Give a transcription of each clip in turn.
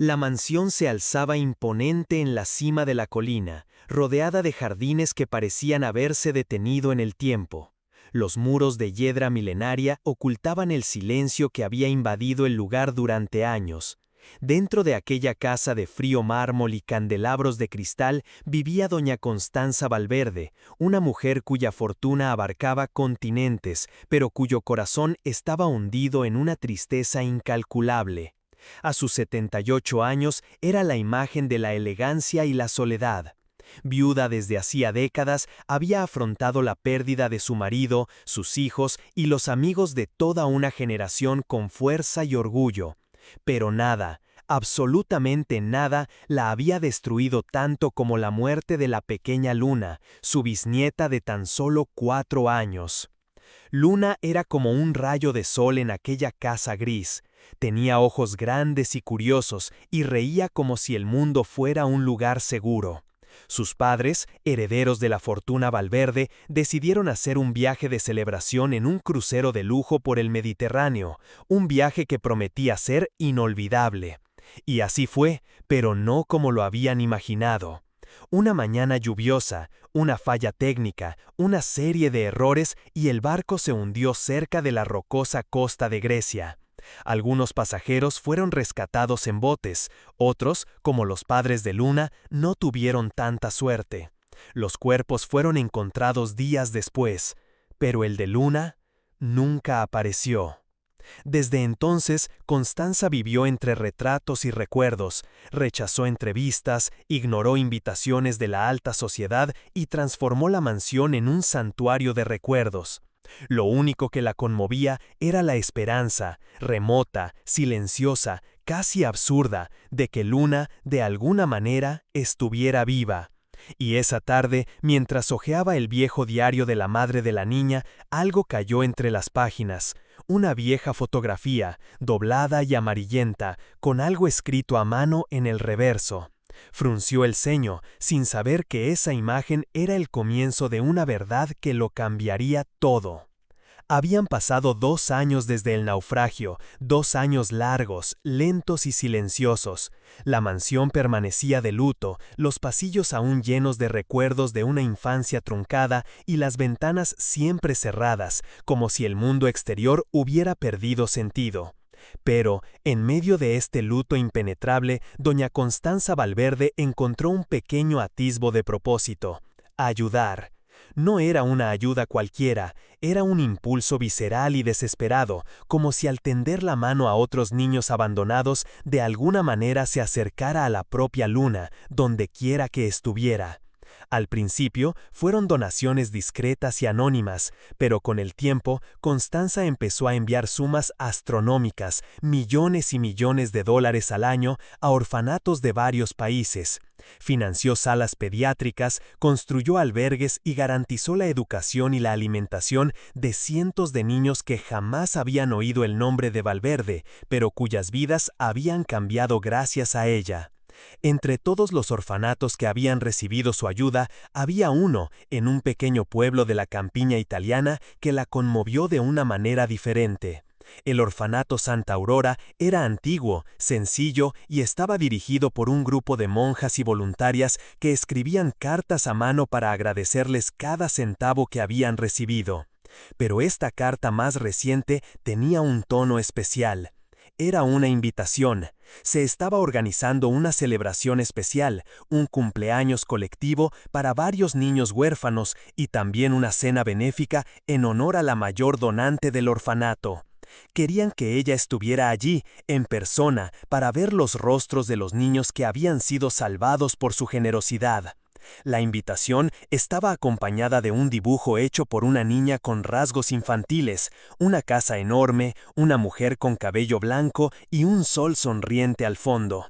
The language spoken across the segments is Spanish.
La mansión se alzaba imponente en la cima de la colina, rodeada de jardines que parecían haberse detenido en el tiempo. Los muros de hiedra milenaria ocultaban el silencio que había invadido el lugar durante años. Dentro de aquella casa de frío mármol y candelabros de cristal vivía doña Constanza Valverde, una mujer cuya fortuna abarcaba continentes, pero cuyo corazón estaba hundido en una tristeza incalculable. A sus 78 años era la imagen de la elegancia y la soledad. Viuda desde hacía décadas, había afrontado la pérdida de su marido, sus hijos y los amigos de toda una generación con fuerza y orgullo. Pero nada, absolutamente nada, la había destruido tanto como la muerte de la pequeña Luna, su bisnieta de tan solo 4 años. Luna era como un rayo de sol en aquella casa gris. Tenía ojos grandes y curiosos y reía como si el mundo fuera un lugar seguro. Sus padres, herederos de la fortuna Valverde, decidieron hacer un viaje de celebración en un crucero de lujo por el Mediterráneo, un viaje que prometía ser inolvidable. Y así fue, pero no como lo habían imaginado. Una mañana lluviosa, una falla técnica, una serie de errores y el barco se hundió cerca de la rocosa costa de Grecia. Algunos pasajeros fueron rescatados en botes, otros, como los padres de Luna, no tuvieron tanta suerte. Los cuerpos fueron encontrados días después, pero el de Luna nunca apareció. Desde entonces, Constanza vivió entre retratos y recuerdos, rechazó entrevistas, ignoró invitaciones de la alta sociedad y transformó la mansión en un santuario de recuerdos. Lo único que la conmovía era la esperanza, remota, silenciosa, casi absurda, de que Luna, de alguna manera, estuviera viva. Y esa tarde, mientras hojeaba el viejo diario de la madre de la niña, algo cayó entre las páginas. Una vieja fotografía, doblada y amarillenta, con algo escrito a mano en el reverso. Frunció el ceño, sin saber que esa imagen era el comienzo de una verdad que lo cambiaría todo. Habían pasado 2 años desde el naufragio, 2 años largos, lentos y silenciosos. La mansión permanecía de luto, los pasillos aún llenos de recuerdos de una infancia truncada y las ventanas siempre cerradas, como si el mundo exterior hubiera perdido sentido. Pero, en medio de este luto impenetrable, doña Constanza Valverde encontró un pequeño atisbo de propósito: ayudar. No era una ayuda cualquiera, era un impulso visceral y desesperado, como si al tender la mano a otros niños abandonados, de alguna manera se acercara a la propia Luna, donde quiera que estuviera. Al principio fueron donaciones discretas y anónimas, pero con el tiempo Constanza empezó a enviar sumas astronómicas, millones y millones de dólares al año, a orfanatos de varios países. Financió salas pediátricas, construyó albergues y garantizó la educación y la alimentación de cientos de niños que jamás habían oído el nombre de Valverde, pero cuyas vidas habían cambiado gracias a ella. Entre todos los orfanatos que habían recibido su ayuda, había uno, en un pequeño pueblo de la campiña italiana, que la conmovió de una manera diferente. El orfanato Santa Aurora era antiguo, sencillo y estaba dirigido por un grupo de monjas y voluntarias que escribían cartas a mano para agradecerles cada centavo que habían recibido. Pero esta carta más reciente tenía un tono especial. Era una invitación. Se estaba organizando una celebración especial, un cumpleaños colectivo para varios niños huérfanos y también una cena benéfica en honor a la mayor donante del orfanato. Querían que ella estuviera allí, en persona, para ver los rostros de los niños que habían sido salvados por su generosidad. La invitación estaba acompañada de un dibujo hecho por una niña con rasgos infantiles, una casa enorme, una mujer con cabello blanco y un sol sonriente al fondo.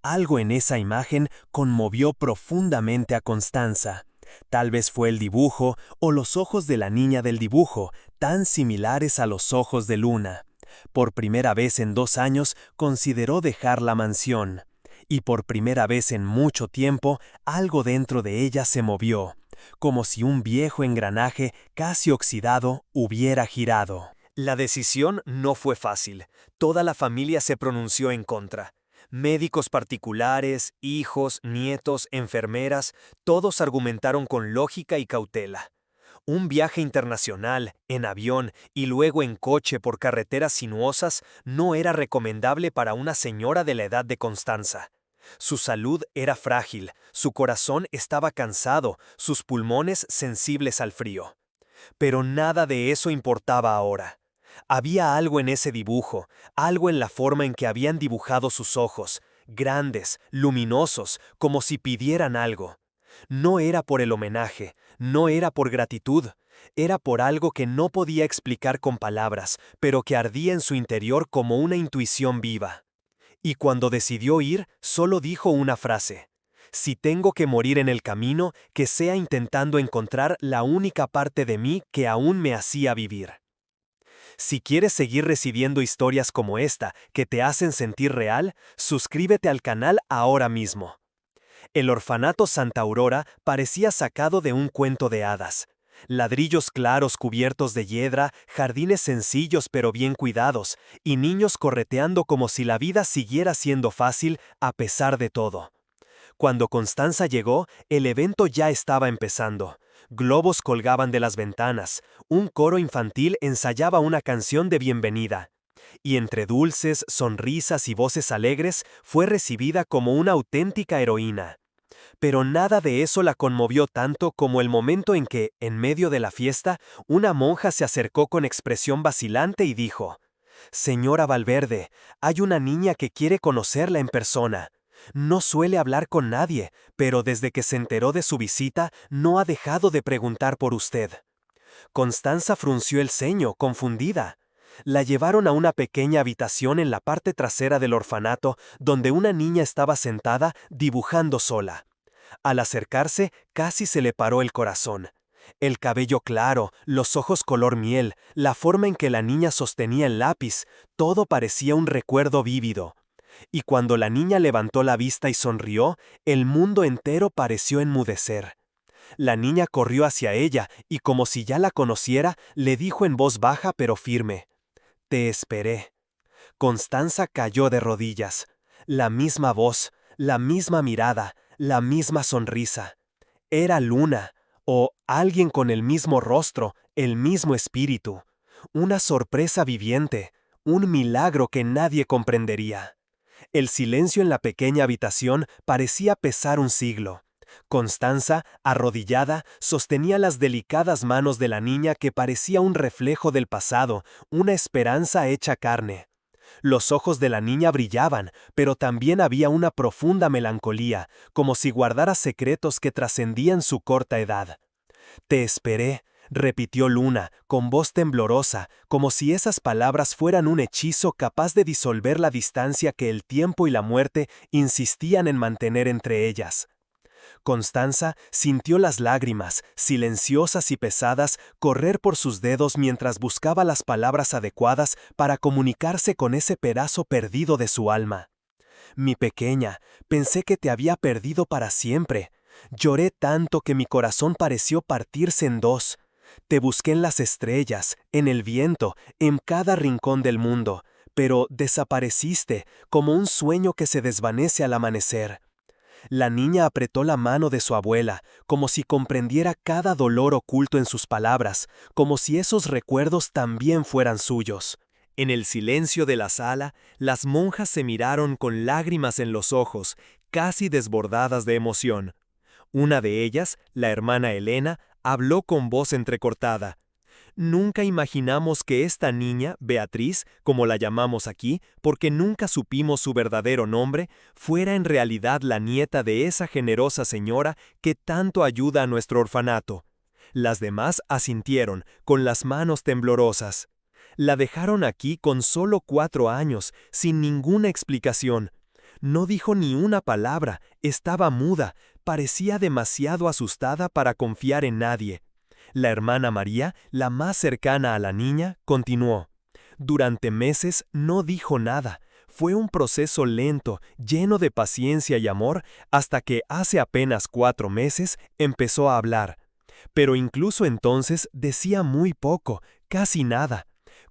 Algo en esa imagen conmovió profundamente a Constanza. Tal vez fue el dibujo o los ojos de la niña del dibujo, tan similares a los ojos de Luna. Por primera vez en 2 años consideró dejar la mansión. Y por primera vez en mucho tiempo, algo dentro de ella se movió, como si un viejo engranaje casi oxidado hubiera girado. La decisión no fue fácil. Toda la familia se pronunció en contra. Médicos particulares, hijos, nietos, enfermeras, todos argumentaron con lógica y cautela. Un viaje internacional, en avión y luego en coche por carreteras sinuosas no era recomendable para una señora de la edad de Constanza. Su salud era frágil, su corazón estaba cansado, sus pulmones sensibles al frío. Pero nada de eso importaba ahora. Había algo en ese dibujo, algo en la forma en que habían dibujado sus ojos, grandes, luminosos, como si pidieran algo. No era por el homenaje, no era por gratitud, era por algo que no podía explicar con palabras, pero que ardía en su interior como una intuición viva. Y cuando decidió ir, solo dijo una frase: si tengo que morir en el camino, que sea intentando encontrar la única parte de mí que aún me hacía vivir. Si quieres seguir recibiendo historias como esta que te hacen sentir real, suscríbete al canal ahora mismo. El orfanato Santa Aurora parecía sacado de un cuento de hadas. Ladrillos claros cubiertos de hiedra, jardines sencillos pero bien cuidados, y niños correteando como si la vida siguiera siendo fácil a pesar de todo. Cuando Constanza llegó, el evento ya estaba empezando. Globos colgaban de las ventanas, un coro infantil ensayaba una canción de bienvenida. Y entre dulces, sonrisas y voces alegres, fue recibida como una auténtica heroína. Pero nada de eso la conmovió tanto como el momento en que, en medio de la fiesta, una monja se acercó con expresión vacilante y dijo: «Señora Valverde, hay una niña que quiere conocerla en persona. No suele hablar con nadie, pero desde que se enteró de su visita, no ha dejado de preguntar por usted». Constanza frunció el ceño, confundida. La llevaron a una pequeña habitación en la parte trasera del orfanato, donde una niña estaba sentada, dibujando sola. Al acercarse, casi se le paró el corazón. El cabello claro, los ojos color miel, la forma en que la niña sostenía el lápiz, todo parecía un recuerdo vívido. Y cuando la niña levantó la vista y sonrió, el mundo entero pareció enmudecer. La niña corrió hacia ella y, como si ya la conociera, le dijo en voz baja pero firme: «Te esperé». Constanza cayó de rodillas. La misma voz, la misma mirada, la misma sonrisa. Era Luna, o alguien con el mismo rostro, el mismo espíritu. Una sorpresa viviente, un milagro que nadie comprendería. El silencio en la pequeña habitación parecía pesar un siglo. Constanza, arrodillada, sostenía las delicadas manos de la niña que parecía un reflejo del pasado, una esperanza hecha carne. Los ojos de la niña brillaban, pero también había una profunda melancolía, como si guardara secretos que trascendían su corta edad. «Te esperé», repitió Luna, con voz temblorosa, como si esas palabras fueran un hechizo capaz de disolver la distancia que el tiempo y la muerte insistían en mantener entre ellas. Constanza sintió las lágrimas, silenciosas y pesadas, correr por sus dedos mientras buscaba las palabras adecuadas para comunicarse con ese pedazo perdido de su alma. «Mi pequeña, pensé que te había perdido para siempre. Lloré tanto que mi corazón pareció partirse en dos. Te busqué en las estrellas, en el viento, en cada rincón del mundo, pero desapareciste como un sueño que se desvanece al amanecer». La niña apretó la mano de su abuela, como si comprendiera cada dolor oculto en sus palabras, como si esos recuerdos también fueran suyos. En el silencio de la sala, las monjas se miraron con lágrimas en los ojos, casi desbordadas de emoción. Una de ellas, la hermana Elena, habló con voz entrecortada: «Nunca imaginamos que esta niña, Beatriz, como la llamamos aquí, porque nunca supimos su verdadero nombre, fuera en realidad la nieta de esa generosa señora que tanto ayuda a nuestro orfanato». Las demás asintieron, con las manos temblorosas. La dejaron aquí con solo 4 años, sin ninguna explicación. No dijo ni una palabra, estaba muda, parecía demasiado asustada para confiar en nadie. La hermana María, la más cercana a la niña, continuó: «Durante meses no dijo nada. Fue un proceso lento, lleno de paciencia y amor, hasta que hace apenas 4 meses empezó a hablar. Pero incluso entonces decía muy poco, casi nada.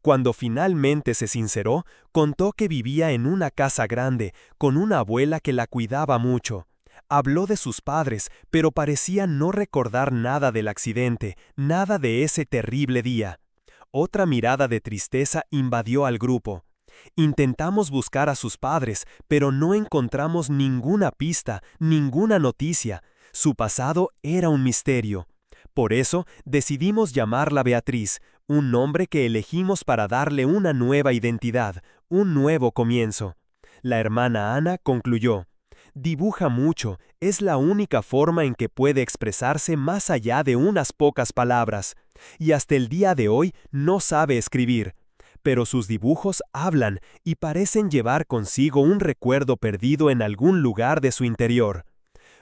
Cuando finalmente se sinceró, contó que vivía en una casa grande, con una abuela que la cuidaba mucho. Habló de sus padres, pero parecía no recordar nada del accidente, nada de ese terrible día. Otra mirada de tristeza invadió al grupo. Intentamos buscar a sus padres, pero no encontramos ninguna pista, ninguna noticia. Su pasado era un misterio. Por eso decidimos llamarla Beatriz, un nombre que elegimos para darle una nueva identidad, un nuevo comienzo. La hermana Ana concluyó: dibuja mucho, es la única forma en que puede expresarse más allá de unas pocas palabras, y hasta el día de hoy no sabe escribir. Pero sus dibujos hablan y parecen llevar consigo un recuerdo perdido en algún lugar de su interior.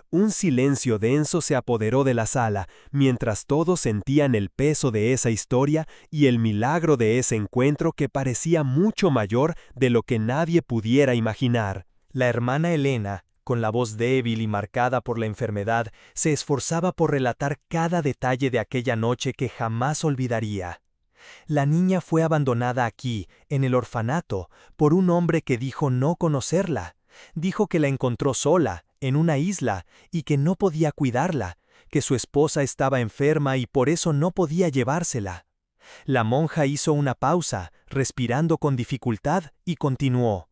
Un silencio denso se apoderó de la sala, mientras todos sentían el peso de esa historia y el milagro de ese encuentro que parecía mucho mayor de lo que nadie pudiera imaginar. La hermana Elena, con la voz débil y marcada por la enfermedad, se esforzaba por relatar cada detalle de aquella noche que jamás olvidaría. La niña fue abandonada aquí, en el orfanato, por un hombre que dijo no conocerla. Dijo que la encontró sola, en una isla, y que no podía cuidarla, que su esposa estaba enferma y por eso no podía llevársela. La monja hizo una pausa, respirando con dificultad, y continuó.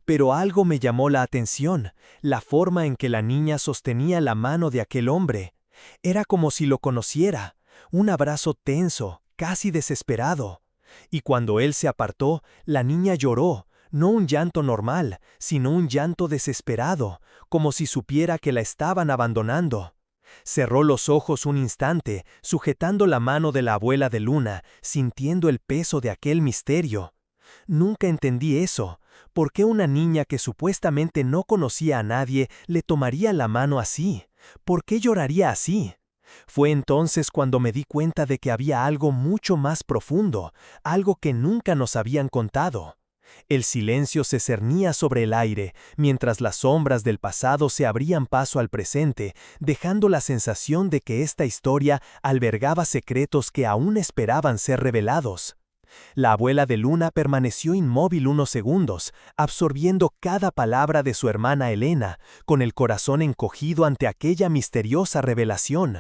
Pero algo me llamó la atención, la forma en que la niña sostenía la mano de aquel hombre. Era como si lo conociera, un abrazo tenso, casi desesperado. Y cuando él se apartó, la niña lloró, no un llanto normal, sino un llanto desesperado, como si supiera que la estaban abandonando. Cerró los ojos un instante, sujetando la mano de la abuela de Luna, sintiendo el peso de aquel misterio. Nunca entendí eso. ¿Por qué una niña que supuestamente no conocía a nadie le tomaría la mano así? ¿Por qué lloraría así? Fue entonces cuando me di cuenta de que había algo mucho más profundo, algo que nunca nos habían contado. El silencio se cernía sobre el aire, mientras las sombras del pasado se abrían paso al presente, dejando la sensación de que esta historia albergaba secretos que aún esperaban ser revelados. La abuela de Luna permaneció inmóvil unos segundos, absorbiendo cada palabra de su hermana Elena, con el corazón encogido ante aquella misteriosa revelación.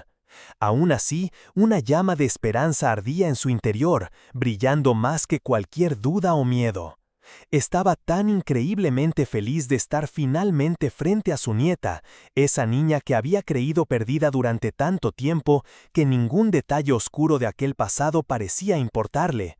Aún así, una llama de esperanza ardía en su interior, brillando más que cualquier duda o miedo. Estaba tan increíblemente feliz de estar finalmente frente a su nieta, esa niña que había creído perdida durante tanto tiempo que ningún detalle oscuro de aquel pasado parecía importarle.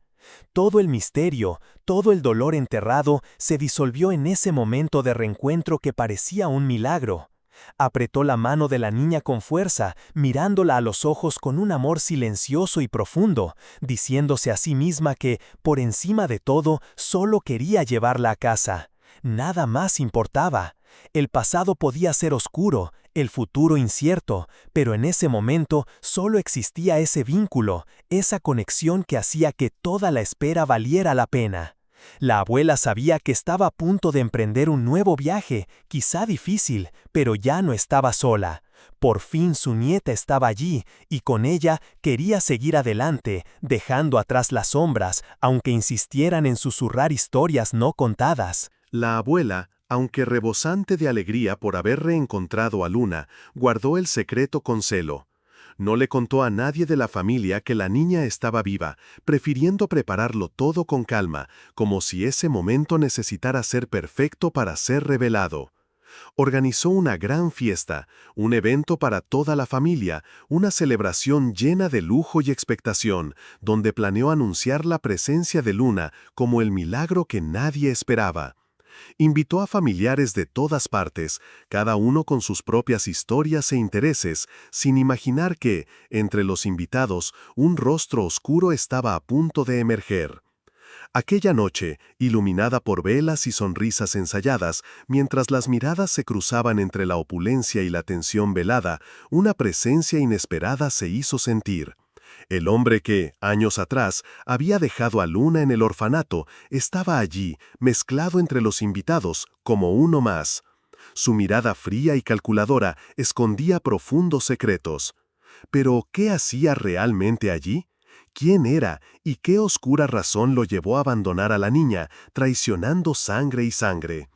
Todo el misterio, todo el dolor enterrado se disolvió en ese momento de reencuentro que parecía un milagro. Apretó la mano de la niña con fuerza, mirándola a los ojos con un amor silencioso y profundo, diciéndose a sí misma que, por encima de todo, solo quería llevarla a casa. Nada más importaba. El pasado podía ser oscuro, el futuro incierto, pero en ese momento solo existía ese vínculo, esa conexión que hacía que toda la espera valiera la pena. La abuela sabía que estaba a punto de emprender un nuevo viaje, quizá difícil, pero ya no estaba sola. Por fin su nieta estaba allí, y con ella quería seguir adelante, dejando atrás las sombras, aunque insistieran en susurrar historias no contadas. La abuela, aunque rebosante de alegría por haber reencontrado a Luna, guardó el secreto con celo. No le contó a nadie de la familia que la niña estaba viva, prefiriendo prepararlo todo con calma, como si ese momento necesitara ser perfecto para ser revelado. Organizó una gran fiesta, un evento para toda la familia, una celebración llena de lujo y expectación, donde planeó anunciar la presencia de Luna como el milagro que nadie esperaba. Invitó a familiares de todas partes, cada uno con sus propias historias e intereses, sin imaginar que, entre los invitados, un rostro oscuro estaba a punto de emerger. Aquella noche, iluminada por velas y sonrisas ensayadas, mientras las miradas se cruzaban entre la opulencia y la tensión velada, una presencia inesperada se hizo sentir. El hombre que, años atrás, había dejado a Luna en el orfanato, estaba allí, mezclado entre los invitados, como uno más. Su mirada fría y calculadora escondía profundos secretos. ¿Pero qué hacía realmente allí? ¿Quién era y qué oscura razón lo llevó a abandonar a la niña, traicionando sangre y sangre?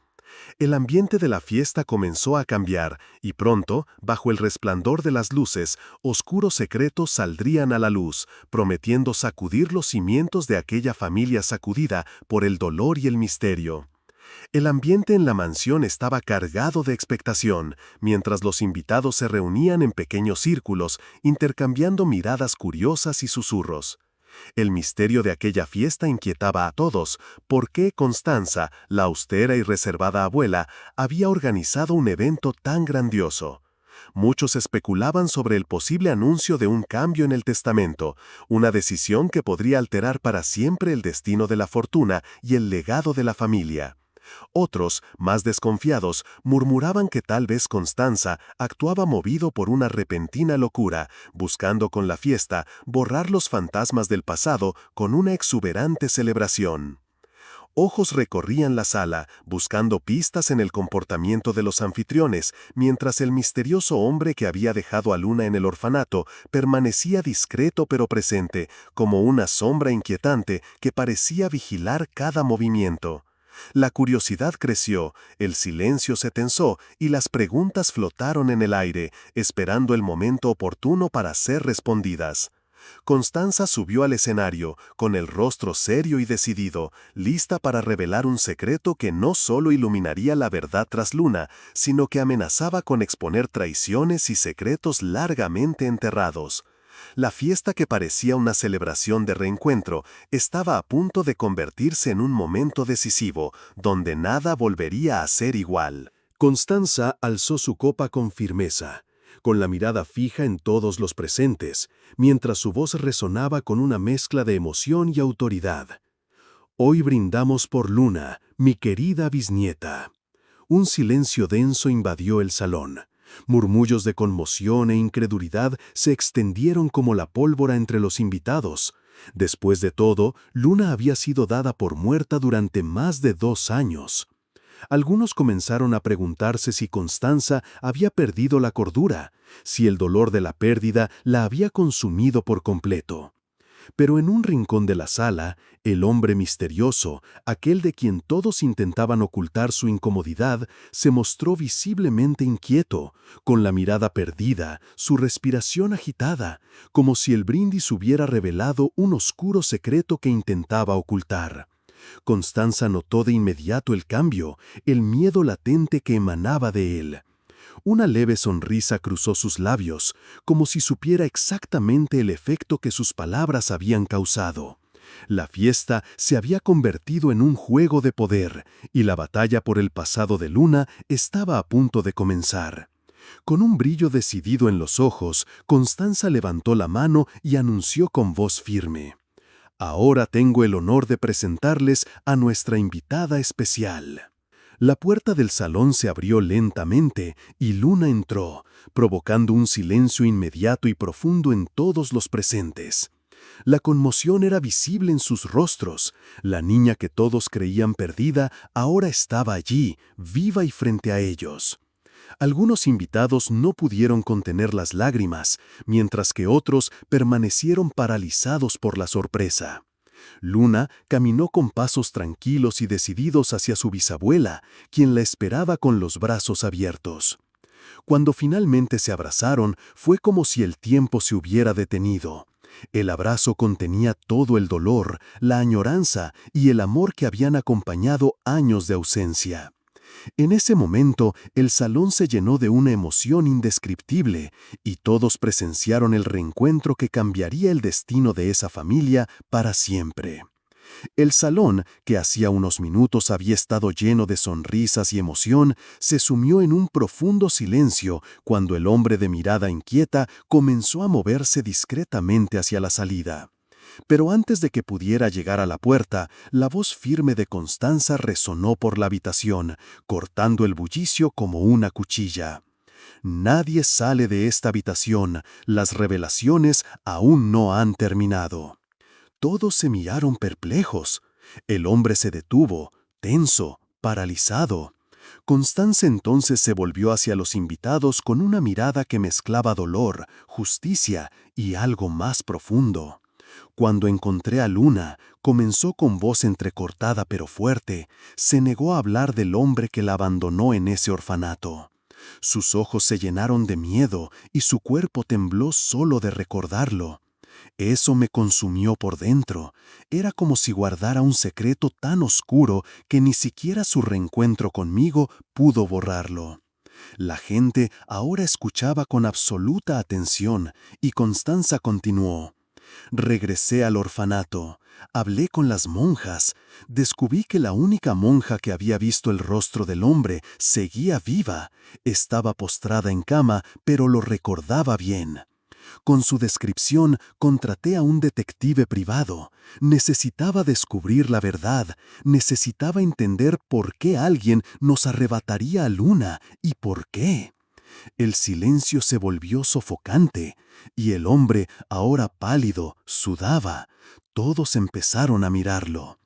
El ambiente de la fiesta comenzó a cambiar, y pronto, bajo el resplandor de las luces, oscuros secretos saldrían a la luz, prometiendo sacudir los cimientos de aquella familia sacudida por el dolor y el misterio. El ambiente en la mansión estaba cargado de expectación, mientras los invitados se reunían en pequeños círculos, intercambiando miradas curiosas y susurros. El misterio de aquella fiesta inquietaba a todos. ¿Por qué Constanza, la austera y reservada abuela, había organizado un evento tan grandioso? Muchos especulaban sobre el posible anuncio de un cambio en el testamento, una decisión que podría alterar para siempre el destino de la fortuna y el legado de la familia. Otros, más desconfiados, murmuraban que tal vez Constanza actuaba movido por una repentina locura, buscando con la fiesta borrar los fantasmas del pasado con una exuberante celebración. Ojos recorrían la sala, buscando pistas en el comportamiento de los anfitriones, mientras el misterioso hombre que había dejado a Luna en el orfanato permanecía discreto pero presente, como una sombra inquietante que parecía vigilar cada movimiento. La curiosidad creció, el silencio se tensó y las preguntas flotaron en el aire, esperando el momento oportuno para ser respondidas. Constanza subió al escenario, con el rostro serio y decidido, lista para revelar un secreto que no solo iluminaría la verdad tras Luna, sino que amenazaba con exponer traiciones y secretos largamente enterrados. La fiesta que parecía una celebración de reencuentro estaba a punto de convertirse en un momento decisivo, donde nada volvería a ser igual. Constanza alzó su copa con firmeza, con la mirada fija en todos los presentes, mientras su voz resonaba con una mezcla de emoción y autoridad. Hoy brindamos por Luna, mi querida bisnieta. Un silencio denso invadió el salón. Murmullos de conmoción e incredulidad se extendieron como la pólvora entre los invitados. Después de todo, Luna había sido dada por muerta durante más de 2 años. Algunos comenzaron a preguntarse si Constanza había perdido la cordura, si el dolor de la pérdida la había consumido por completo. Pero en un rincón de la sala, el hombre misterioso, aquel de quien todos intentaban ocultar su incomodidad, se mostró visiblemente inquieto, con la mirada perdida, su respiración agitada, como si el brindis hubiera revelado un oscuro secreto que intentaba ocultar. Constanza notó de inmediato el cambio, el miedo latente que emanaba de él. Una leve sonrisa cruzó sus labios, como si supiera exactamente el efecto que sus palabras habían causado. La fiesta se había convertido en un juego de poder, y la batalla por el pasado de Luna estaba a punto de comenzar. Con un brillo decidido en los ojos, Constanza levantó la mano y anunció con voz firme: «Ahora tengo el honor de presentarles a nuestra invitada especial». La puerta del salón se abrió lentamente y Luna entró, provocando un silencio inmediato y profundo en todos los presentes. La conmoción era visible en sus rostros. La niña que todos creían perdida ahora estaba allí, viva y frente a ellos. Algunos invitados no pudieron contener las lágrimas, mientras que otros permanecieron paralizados por la sorpresa. Luna caminó con pasos tranquilos y decididos hacia su bisabuela, quien la esperaba con los brazos abiertos. Cuando finalmente se abrazaron, fue como si el tiempo se hubiera detenido. El abrazo contenía todo el dolor, la añoranza y el amor que habían acompañado años de ausencia. En ese momento, el salón se llenó de una emoción indescriptible y todos presenciaron el reencuentro que cambiaría el destino de esa familia para siempre. El salón, que hacía unos minutos había estado lleno de sonrisas y emoción, se sumió en un profundo silencio cuando el hombre de mirada inquieta comenzó a moverse discretamente hacia la salida. Pero antes de que pudiera llegar a la puerta, la voz firme de Constanza resonó por la habitación, cortando el bullicio como una cuchilla. «Nadie sale de esta habitación, las revelaciones aún no han terminado». Todos se miraron perplejos. El hombre se detuvo, tenso, paralizado. Constanza entonces se volvió hacia los invitados con una mirada que mezclaba dolor, justicia y algo más profundo. Cuando encontré a Luna, comenzó con voz entrecortada pero fuerte, se negó a hablar del hombre que la abandonó en ese orfanato. Sus ojos se llenaron de miedo y su cuerpo tembló solo de recordarlo. Eso me consumió por dentro. Era como si guardara un secreto tan oscuro que ni siquiera su reencuentro conmigo pudo borrarlo. La gente ahora escuchaba con absoluta atención y Constanza continuó. Regresé al orfanato, hablé con las monjas, descubrí que la única monja que había visto el rostro del hombre seguía viva, estaba postrada en cama, pero lo recordaba bien. Con su descripción contraté a un detective privado. Necesitaba descubrir la verdad, necesitaba entender por qué alguien nos arrebataría a Luna y por qué. El silencio se volvió sofocante, y el hombre, ahora pálido, sudaba. Todos empezaron a mirarlo.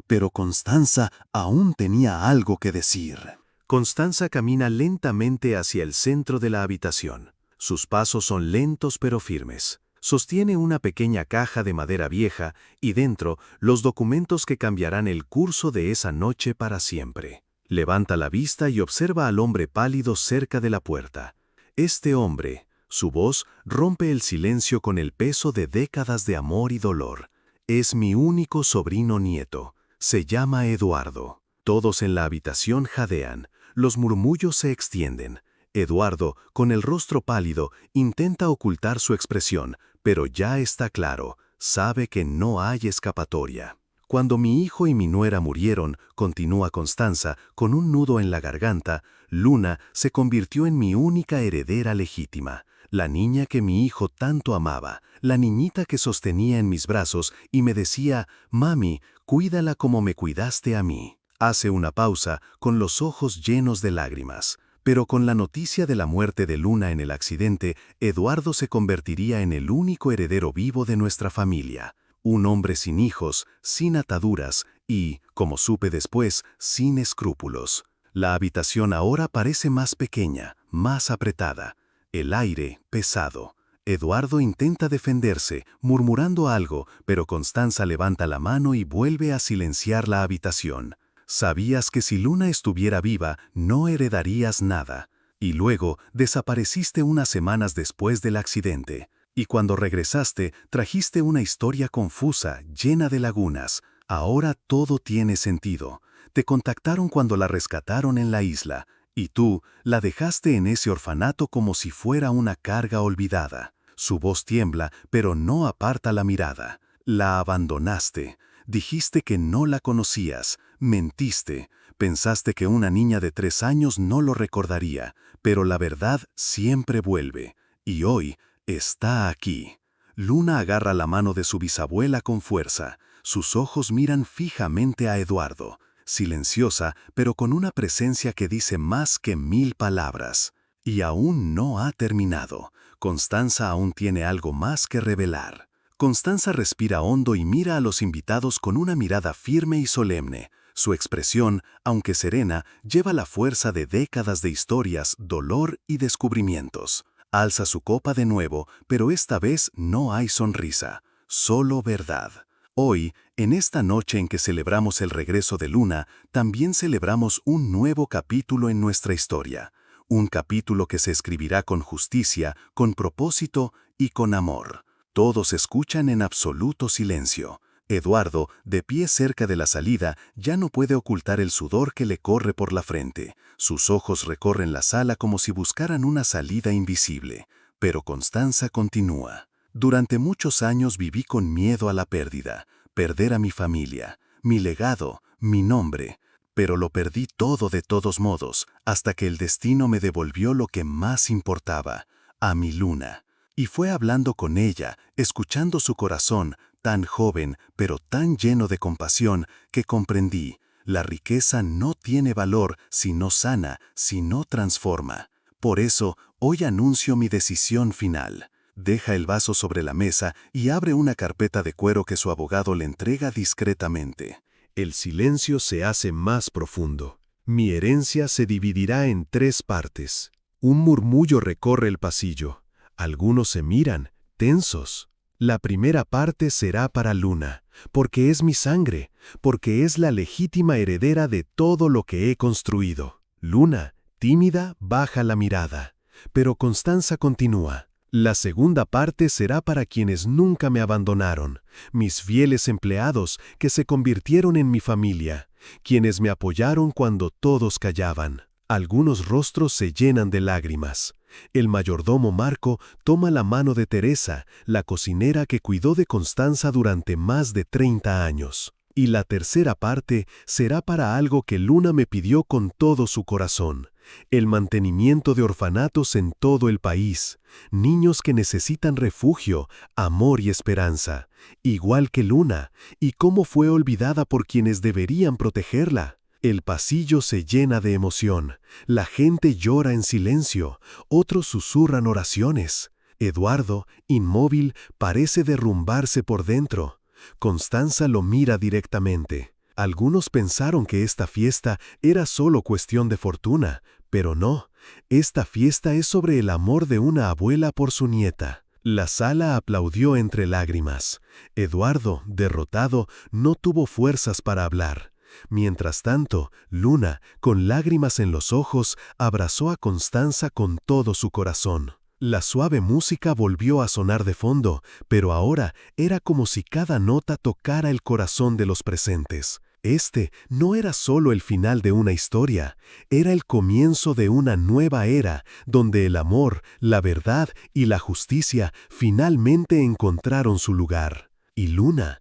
Pero Constanza aún tenía algo que decir. Constanza camina lentamente hacia el centro de la habitación. Sus pasos son lentos pero firmes. Sostiene una pequeña caja de madera vieja y dentro los documentos que cambiarán el curso de esa noche para siempre. Levanta la vista y observa al hombre pálido cerca de la puerta. Este hombre, su voz rompe el silencio con el peso de décadas de amor y dolor. Es mi único sobrino nieto. Se llama Eduardo. Todos en la habitación jadean. Los murmullos se extienden. Eduardo, con el rostro pálido, intenta ocultar su expresión, pero ya está claro, sabe que no hay escapatoria. Cuando mi hijo y mi nuera murieron, continúa Constanza, con un nudo en la garganta, Luna se convirtió en mi única heredera legítima, la niña que mi hijo tanto amaba, la niñita que sostenía en mis brazos y me decía, «Mami, cuídala como me cuidaste a mí». Hace una pausa, con los ojos llenos de lágrimas. Pero con la noticia de la muerte de Luna en el accidente, Eduardo se convertiría en el único heredero vivo de nuestra familia. Un hombre sin hijos, sin ataduras y, como supe después, sin escrúpulos. La habitación ahora parece más pequeña, más apretada. El aire, pesado. Eduardo intenta defenderse, murmurando algo, pero Constanza levanta la mano y vuelve a silenciar la habitación. Sabías que si Luna estuviera viva, no heredarías nada. Y luego desapareciste unas semanas después del accidente. Y cuando regresaste, trajiste una historia confusa, llena de lagunas. Ahora todo tiene sentido. Te contactaron cuando la rescataron en la isla. Y tú la dejaste en ese orfanato como si fuera una carga olvidada. Su voz tiembla, pero no aparta la mirada. La abandonaste. Dijiste que no la conocías, mentiste, pensaste que una niña de 3 años no lo recordaría, pero la verdad siempre vuelve, y hoy está aquí. Luna agarra la mano de su bisabuela con fuerza, sus ojos miran fijamente a Eduardo, silenciosa, pero con una presencia que dice más que 1000 palabras. Y aún no ha terminado, Constanza aún tiene algo más que revelar. Constanza respira hondo y mira a los invitados con una mirada firme y solemne. Su expresión, aunque serena, lleva la fuerza de décadas de historias, dolor y descubrimientos. Alza su copa de nuevo, pero esta vez no hay sonrisa, solo verdad. Hoy, en esta noche en que celebramos el regreso de Luna, también celebramos un nuevo capítulo en nuestra historia. Un capítulo que se escribirá con justicia, con propósito y con amor. Todos escuchan en absoluto silencio. Eduardo, de pie cerca de la salida, ya no puede ocultar el sudor que le corre por la frente. Sus ojos recorren la sala como si buscaran una salida invisible. Pero Constanza continúa. Durante muchos años viví con miedo a la pérdida, perder a mi familia, mi legado, mi nombre. Pero lo perdí todo de todos modos, hasta que el destino me devolvió lo que más importaba, a mi Luna. Y fue hablando con ella, escuchando su corazón, tan joven, pero tan lleno de compasión, que comprendí, la riqueza no tiene valor si no sana, si no transforma. Por eso, hoy anuncio mi decisión final. Deja el vaso sobre la mesa y abre una carpeta de cuero que su abogado le entrega discretamente. El silencio se hace más profundo. Mi herencia se dividirá en 3 partes. Un murmullo recorre el pasillo. Algunos se miran, tensos. La primera parte será para Luna, porque es mi sangre, porque es la legítima heredera de todo lo que he construido. Luna, tímida, baja la mirada, pero Constanza continúa. La segunda parte será para quienes nunca me abandonaron, mis fieles empleados que se convirtieron en mi familia, quienes me apoyaron cuando todos callaban. Algunos rostros se llenan de lágrimas. El mayordomo Marco toma la mano de Teresa, la cocinera que cuidó de Constanza durante más de 30 años. Y la tercera parte será para algo que Luna me pidió con todo su corazón: el mantenimiento de orfanatos en todo el país, niños que necesitan refugio, amor y esperanza, igual que Luna, y cómo fue olvidada por quienes deberían protegerla. El pasillo se llena de emoción, la gente llora en silencio, otros susurran oraciones. Eduardo, inmóvil, parece derrumbarse por dentro. Constanza lo mira directamente. Algunos pensaron que esta fiesta era solo cuestión de fortuna, pero no. Esta fiesta es sobre el amor de una abuela por su nieta. La sala aplaudió entre lágrimas. Eduardo, derrotado, no tuvo fuerzas para hablar. Mientras tanto, Luna, con lágrimas en los ojos, abrazó a Constanza con todo su corazón. La suave música volvió a sonar de fondo, pero ahora era como si cada nota tocara el corazón de los presentes. Este no era solo el final de una historia, era el comienzo de una nueva era, donde el amor, la verdad y la justicia finalmente encontraron su lugar. Y Luna,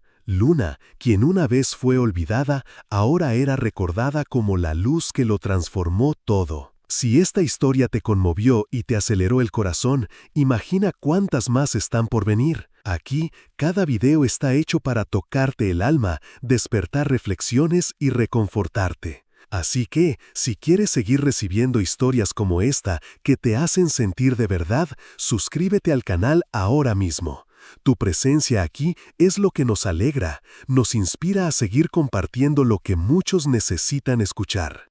quien una vez fue olvidada, ahora era recordada como la luz que lo transformó todo. Si esta historia te conmovió y te aceleró el corazón, imagina cuántas más están por venir. Aquí, cada video está hecho para tocarte el alma, despertar reflexiones y reconfortarte. Así que, si quieres seguir recibiendo historias como esta que te hacen sentir de verdad, suscríbete al canal ahora mismo. Tu presencia aquí es lo que nos alegra, nos inspira a seguir compartiendo lo que muchos necesitan escuchar.